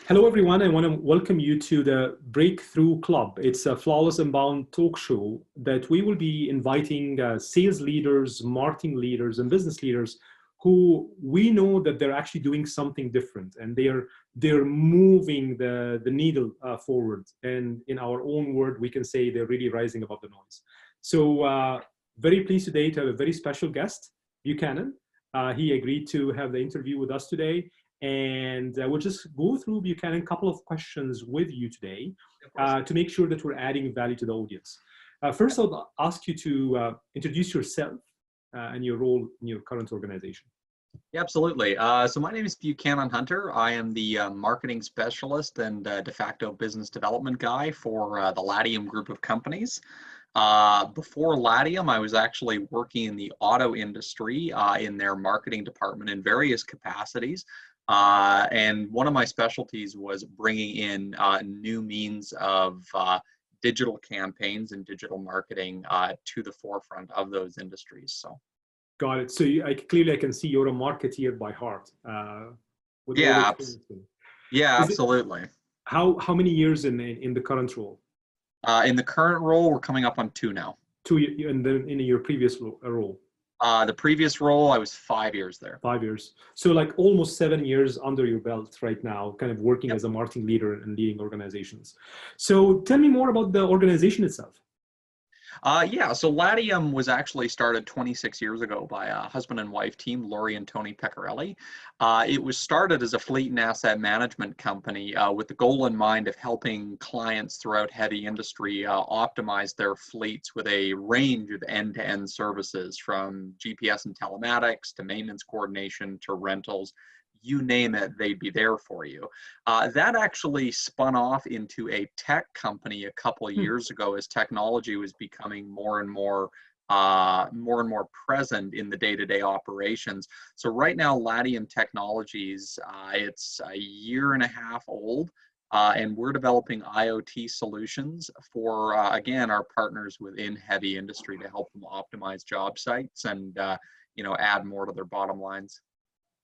Hello, everyone. I want to welcome you to the Breakthrough Club. It's a flawless and bound talk show that we will be inviting sales leaders, marketing leaders, and business leaders who we know that they're actually doing something different and they're moving the needle forward. And in our own word, we can say they're really rising above the noise. So very pleased today to have a very special guest, Buchanan. He agreed to have the interview with us today. And we'll just go through Buchanan a couple of questions with you today to make sure that we're adding value to the audience. First, I'll ask you to introduce yourself and your role in your current organization. Yeah, absolutely. So my name is Buchanan Hunter. I am the marketing specialist and de facto business development guy for the Latium Group of Companies. Before Latium, I was actually working in the auto industry in their marketing department in various capacities. And one of my specialties was bringing in new means of digital campaigns and digital marketing to the forefront of those industries. So. Got it. So clearly I can see you're a marketeer by heart. With all Yeah, yeah, absolutely. How many years in the current role? In the current role, we're coming up on 2 now. 2, and then in your previous role? The previous role, I was 5 years there. 5 years. So like almost 7 years under your belt right now, kind of working Yep. as a marketing leader and leading organizations. So tell me more about the organization itself. Yeah, so Latium was actually started 26 years ago by a husband and wife team, Lori and Tony Pecorelli. It was started as a fleet and asset management company with the goal in mind of helping clients throughout heavy industry optimize their fleets with a range of end-to-end services, from GPS and telematics to maintenance coordination to rentals. You name it, they'd be there for you. That actually spun off into a tech company a couple of years ago as technology was becoming more and more present in the day-to-day operations. So right now, Latium Technologies, it's a 1.5 years old, and we're developing IoT solutions for, again, our partners within heavy industry to help them optimize job sites and add more to their bottom lines.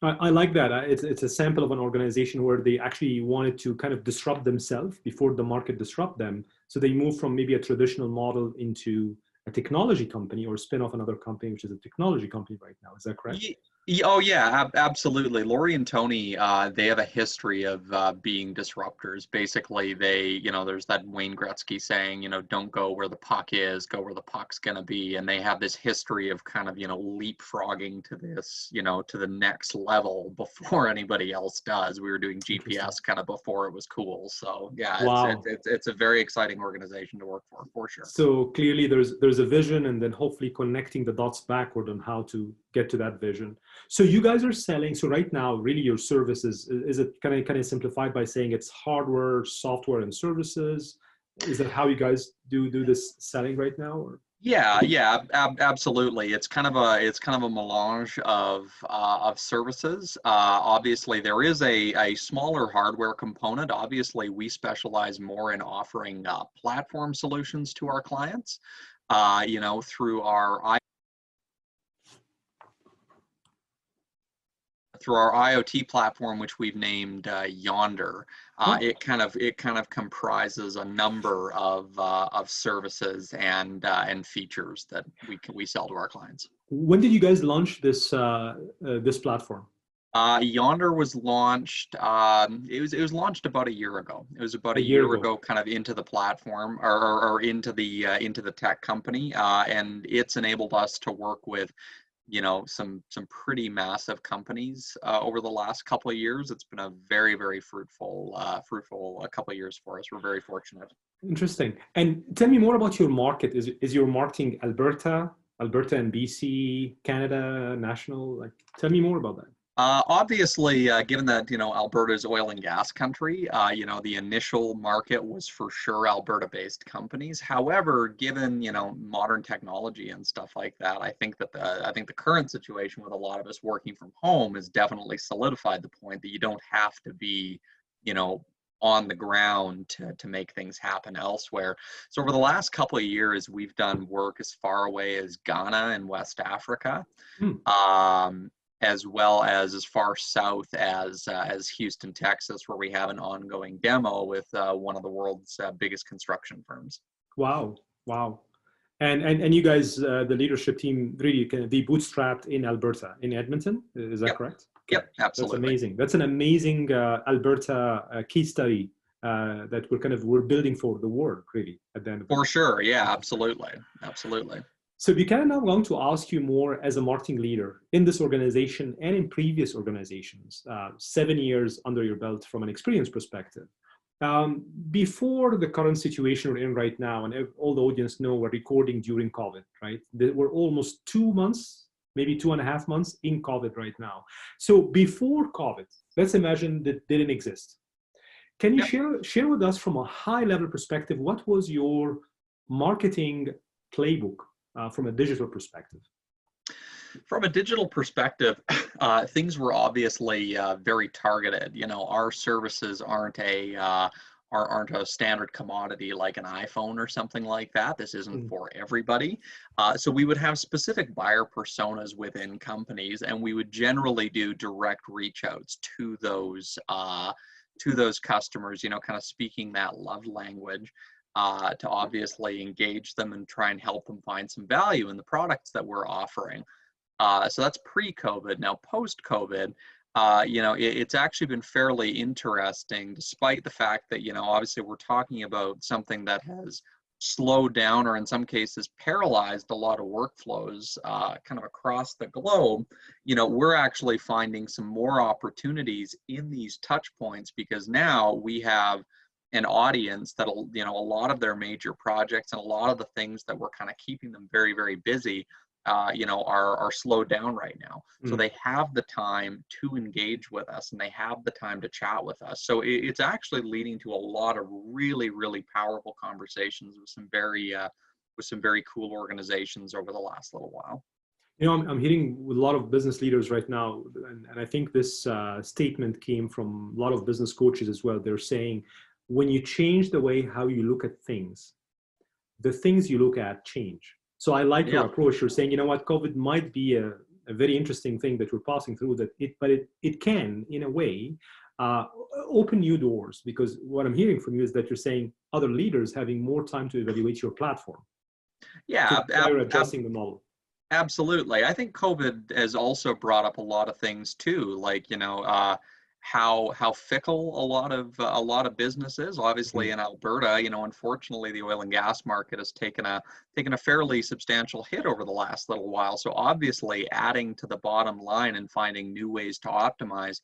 I like that. It's a sample of an organization where they actually wanted to kind of disrupt themselves before the market disrupt them. So they move from maybe a traditional model into a technology company, or spin off another company, which is a technology company right now. Is that correct? Oh yeah, absolutely. Lori and Tony, they have a history of being disruptors. Basically, there's that Wayne Gretzky saying, don't go where the puck is, go where the puck's gonna be. And they have this history of kind of, leapfrogging to this, to the next level before anybody else does. We were doing GPS kind of before it was cool. So yeah, wow. it's a very exciting organization to work for sure. So clearly there's a vision, and then hopefully connecting the dots backward on how to get to that vision. So you guys are selling, so right now, really your services, is it kind of simplified by saying it's hardware, software, and services? Is that how you guys do this selling right now? Or? Yeah, absolutely. It's kind of a melange of services. Obviously, there is a smaller hardware component. Obviously, we specialize more in offering platform solutions to our clients. Through our IoT platform, which we've named Yonder. It kind of comprises a number of services and features that we sell to our clients. When did you guys launch this this platform? Yonder was launched. It was launched about a year ago. It was about a year ago, kind of into the platform or into the tech company, and it's enabled us to work with some pretty massive companies over the last couple of years. It's been a very, very fruitful couple of years for us. We're very fortunate. Interesting. And tell me more about your market. Is your marketing Alberta and BC, Canada, national? Like, tell me more about that. Obviously, given that Alberta's oil and gas country, the initial market was for sure Alberta-based companies. However, given modern technology and stuff like that, I think the current situation with a lot of us working from home has definitely solidified the point that you don't have to be on the ground to make things happen elsewhere. So over the last couple of years, we've done work as far away as Ghana and West Africa. as well as far south as Houston, Texas, where we have an ongoing demo with one of the world's biggest construction firms. Wow, wow. And you guys, the leadership team, really can be bootstrapped in Alberta, in Edmonton. Is that Yep. correct? Okay. Yep, absolutely. That's amazing. That's an amazing Alberta case study that we're building for the world, really, at the end of the day. For sure. Yeah, absolutely. Absolutely. So Buchanan, I'm going to ask you more as a marketing leader in this organization and in previous organizations, 7 years under your belt from an experience perspective. Before the current situation we're in right now, and all the audience know we're recording during COVID, right? We're almost 2 months, maybe 2.5 months in COVID right now. So before COVID, let's imagine that didn't exist. Can you share with us from a high level perspective, what was your marketing playbook from a digital perspective? From a digital perspective, things were obviously very targeted. You know, our services aren't a standard commodity like an iPhone or something like that. This isn't for everybody. So we would have specific buyer personas within companies, and we would generally do direct reach outs to those customers, you know, kind of speaking that love language, to obviously engage them and try and help them find some value in the products that we're offering. So that's pre-COVID. Now, post-COVID, you know, it's actually been fairly interesting, despite the fact that, you know, obviously we're talking about something that has slowed down or in some cases paralyzed a lot of workflows kind of across the globe. You know, we're actually finding some more opportunities in these touch points because now we have an audience that'll, you know, a lot of their major projects and a lot of the things that were kind of keeping them very, very busy, you know, are slowed down right now. So they have the time to engage with us and they have the time to chat with us. So it's actually leading to a lot of really, really powerful conversations with some very cool organizations over the last little while. You know, I'm hearing with a lot of business leaders right now, and I think this statement came from a lot of business coaches as well. They're saying, when you change the way how you look at things, the things you look at change. So I like your approach. You're saying, you know what, COVID might be a very interesting thing that we're passing through, but it can, in a way, open new doors, because what I'm hearing from you is that you're saying other leaders having more time to evaluate your platform. Yeah, so adjusting the model. Absolutely. I think COVID has also brought up a lot of things too, like, you know, how fickle a lot of business is. Obviously, in Alberta, you know, unfortunately, the oil and gas market has taken a fairly substantial hit over the last little while. So obviously, adding to the bottom line and finding new ways to optimize,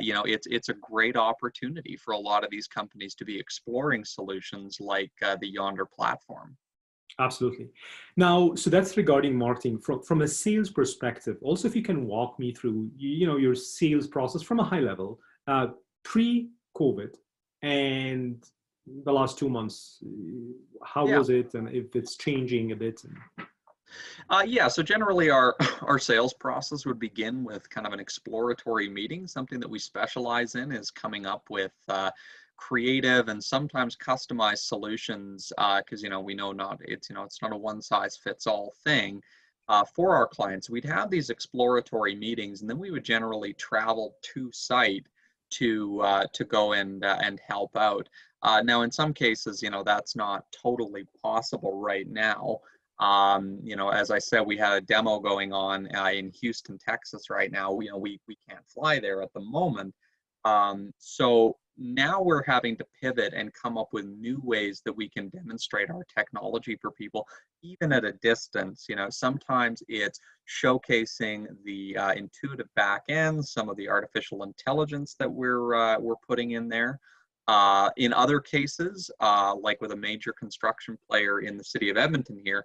you know, it's a great opportunity for a lot of these companies to be exploring solutions like the Yonder platform. Absolutely. Now, so that's regarding marketing. From a sales perspective, also, if you can walk me through, you know, your sales process from a high level, pre-COVID and the last 2 months, how was it, and if it's changing a bit? Yeah, so generally our sales process would begin with kind of an exploratory meeting. Something that we specialize in is coming up with creative and sometimes customized solutions, because, you know, we know it's not a one size fits all thing for our clients. We'd have these exploratory meetings, and then we would generally travel to site to go and help out. Now, in some cases, you know, that's not totally possible right now. You know, as I said, we had a demo going on in Houston, Texas right now. You know, we can't fly there at the moment. So now we're having to pivot and come up with new ways that we can demonstrate our technology for people, even at a distance. You know, sometimes it's showcasing the intuitive back end, some of the artificial intelligence that we're putting in there. In other cases, like with a major construction player in the city of Edmonton here,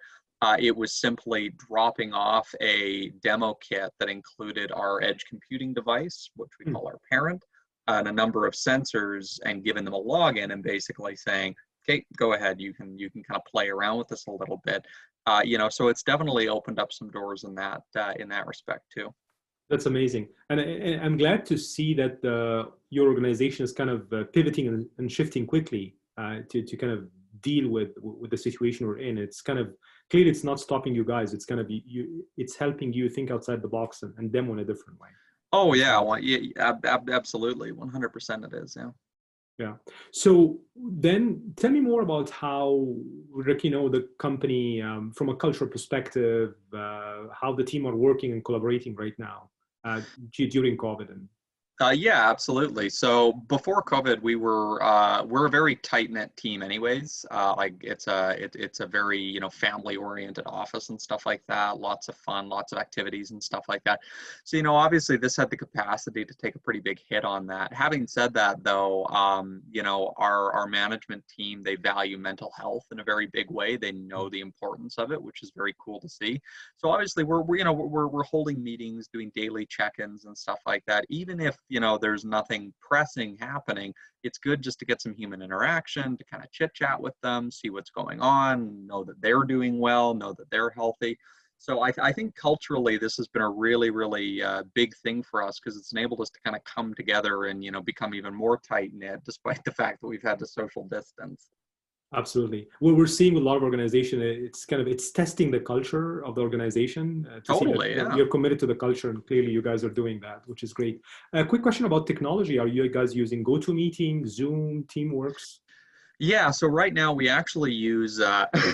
it was simply dropping off a demo kit that included our edge computing device, which we call our parent, and a number of sensors, and giving them a login and basically saying, okay, go ahead, you can kind of play around with this a little bit. You know, so it's definitely opened up some doors in that respect too. That's amazing. And I'm glad to see that your organization is kind of pivoting and shifting quickly to kind of deal with the situation we're in. It's kind of clearly it's not stopping you guys. It's kind of it's helping you think outside the box and demo in a different way. Oh That's yeah, right. well, yeah, absolutely, 100% it is. Yeah. Yeah. So then tell me more about how, Rick, the company, from a cultural perspective, how the team are working and collaborating right now during COVID. And Yeah, absolutely. So before COVID, we're a very tight knit team, anyways. Like it's a very family oriented office and stuff like that. Lots of fun, lots of activities and stuff like that. So obviously this had the capacity to take a pretty big hit on that. Having said that, though, our management team, they value mental health in a very big way. They know the importance of it, which is very cool to see. So obviously we're holding meetings, doing daily check-ins and stuff like that, even if there's nothing pressing happening. It's good just to get some human interaction, to kind of chit chat with them, see what's going on, know that they're doing well, know that they're healthy. So I think culturally this has been a really, really big thing for us, because it's enabled us to kind of come together and become even more tight knit, despite the fact that we've had to social distance. absolutely. What we're seeing with a lot of organization, it's testing the culture of the organization to see that Totally, yeah. you're committed to the culture, and clearly you guys are doing that, which is great. A quick question about technology. Are you guys using GoToMeeting, Zoom, Teamworks? Yeah, so right now we actually use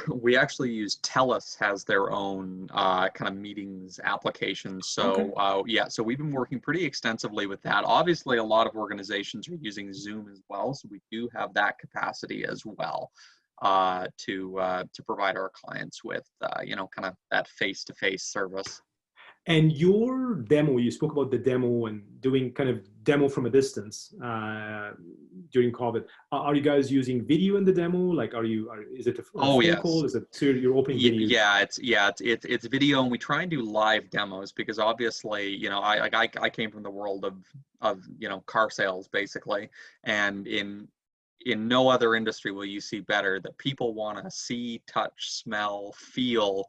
we actually use TELUS has their own kind of meetings application. Okay. So yeah, so we've been working pretty extensively with that. Obviously, a lot of organizations are using Zoom as well, so we do have that capacity as well to provide our clients with kind of that face-to-face service. And your demo, you spoke about the demo and doing kind of demo from a distance during COVID. Are you guys using video in the demo? Like, is it a Oh phone yes. call? Is it, so you're opening video? It's video, and we try and do live demos, because obviously I came from the world of car sales basically, and in no other industry will you see better that people want to see, touch, smell, feel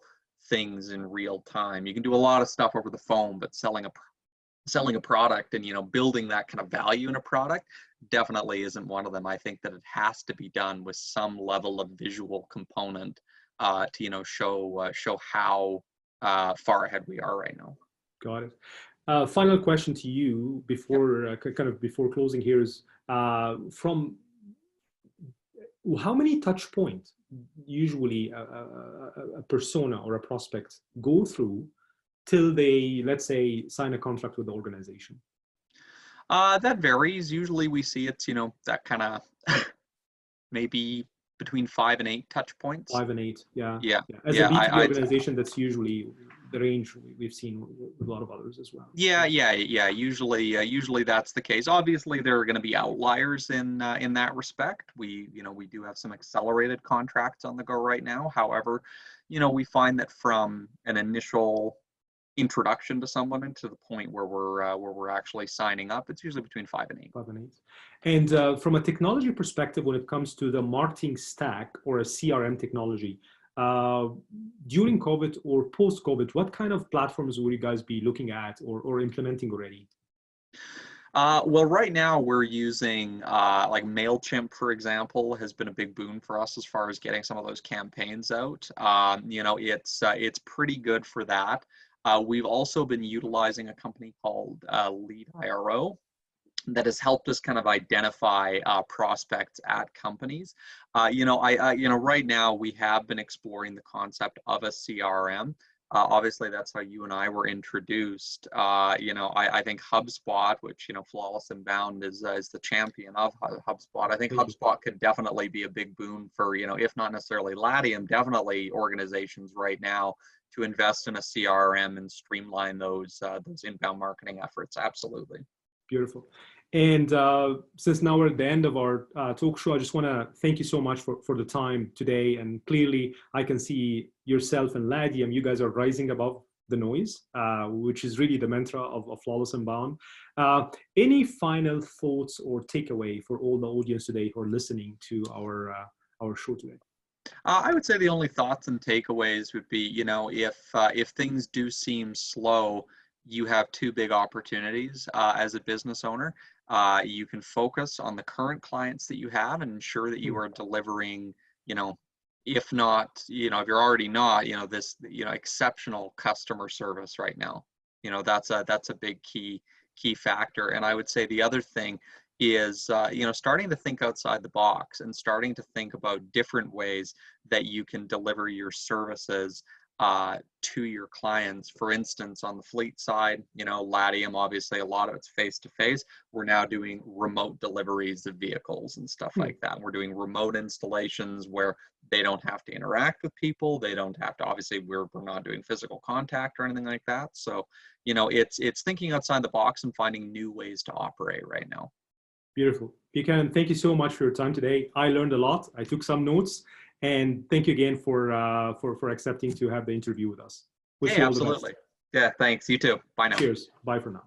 things in real time. You can do a lot of stuff over the phone, but selling a product and building that kind of value in a product definitely isn't one of them. I think that it has to be done with some level of visual component to show how far ahead we are right now. Got it. Final question to you Yep. before kind of before closing here is from how many touch points usually a persona or a prospect go through till they, let's say, sign a contract with the organization? That varies. Usually we see it's that kind of maybe between 5 and 8 touch points. 5 and 8, yeah. Yeah, Yeah. As a yeah. B2B organization, that's usually the range we've seen with a lot of others as well. Yeah. Usually that's the case. Obviously, there are going to be outliers in that respect. We do have some accelerated contracts on the go right now. However, we find that from an initial introduction to someone and to the point where we're actually signing up, it's usually between 5 and 8. 5 and 8. And from a technology perspective, when it comes to the marketing stack or a CRM technology, during COVID or post-COVID, what kind of platforms will you guys be looking at or implementing already? Well, right now we're using like MailChimp, for example, has been a big boon for us as far as getting some of those campaigns out. It's pretty good for that. We've also been utilizing a company called Lead IRO that has helped us kind of identify prospects at companies. Right now we have been exploring the concept of a CRM. Obviously, that's how you and I were introduced. I think HubSpot, which Flawless Inbound is the champion of HubSpot. I think HubSpot could definitely be a big boon for if not necessarily Latium, definitely organizations right now to invest in a CRM and streamline those inbound marketing efforts. Absolutely. Beautiful. And since now we're at the end of our talk show, I just want to thank you so much for the time today. And clearly, I can see yourself and Latium, you guys are rising above the noise, which is really the mantra of Flawless Inbound. Any final thoughts or takeaway for all the audience today who are listening to our show today? I would say the only thoughts and takeaways would be, if things do seem slow, you have two big opportunities as a business owner. You can focus on the current clients that you have and ensure that you are delivering if not, if you're already not, this, exceptional customer service right now. That's a big key factor. And I would say the other thing is, starting to think outside the box and starting to think about different ways that you can deliver your services to your clients. For instance, on the fleet side, Latium, obviously a lot of it's face-to-face. We're now doing remote deliveries of vehicles and stuff like that. We're doing remote installations where they don't have to interact with people. They don't have to, obviously we're not doing physical contact or anything like that. So, it's thinking outside the box and finding new ways to operate right now. Beautiful. Buchanan, thank you so much for your time today. I learned a lot. I took some notes. And thank you again for accepting to have the interview with us. Hey, absolutely. Yeah, thanks. You too. Bye now. Cheers. Bye for now.